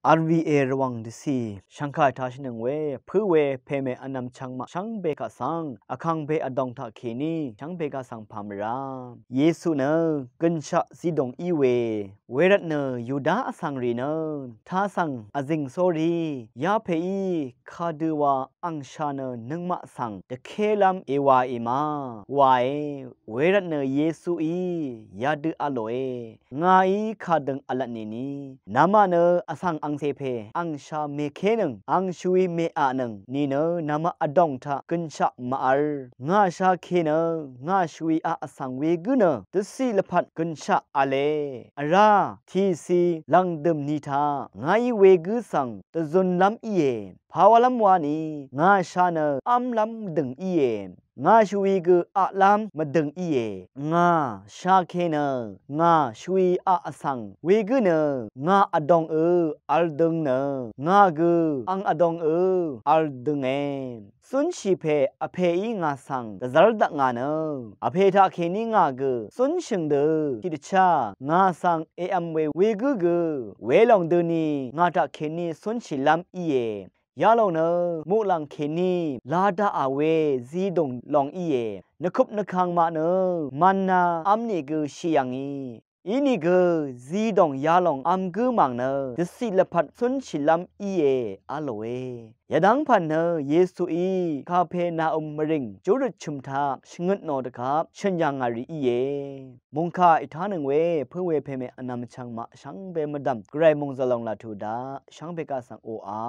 RVA ระวังดิสีช่างข่ายทาชนึงเวพื้อเวเพเมอนำช่างมาช่างเบกะสังอคังเบอดองทาเคนีช่างเบกะสังพามราเยซูเนกัญชะซีดงอีเวรัตเนยูดาอสังรีเนท้าสังอจิงโซรียาเพอีคาดูวาอังชาเนนึงมะสังตะเคลัมเอวาเอมาวายรัตเนเยซูอียาดืออโลเองาอีคาดึงอลันนีนามาเนอสังอังเซเพอังชาเมเคนึงอังชุยเมอานึงนี่เนนามาอดองทากัญชะมาอลงาชาเคเนงาชุยอาอสังเวกุเนตสีละพัดกัญชะอาเลอราทีซีลังดมนีทางาเวกุสังตะซุนลัมอีเยภาวลัมวานีงาชาเนอัมลัมดึงอีเยงาชวีกอะลัมมาดึงอีเยงาชาเคเนงาชวีอะอสังเวกุเนงาอดองอัลดึงเนงากุอังอดองอัลดึงเอสุนชีเพอเพอีงาสังตะซัลดักงาเนอเพทาเคนีงากุสุนชิงเดทิดชางาสังเออัมเวกุเวลองเดนีงาตะเคนีสุนชิลัมอีเยยาลงเนมุลังเคนีลาดาอาเวซีดงลองอีเยนคุบนคังมาเนมันนาอัมเนกุชิยังอีอีนี่กซีดงยาลงอัมกุมังเนดิสิลพัดสุนชิลัมอีเยอาโลเอยะดังพันเนเยซูอีคาเพนาอุมมริงจูรุชุมทาชงึดโนดครับชัญญางารีอีเยมุงคาอิทานึงเวเพื่อเวเพเมอนามชังมาชังเบมดัมไกรมงซะลองลาทูดาชังเบกาสังโออา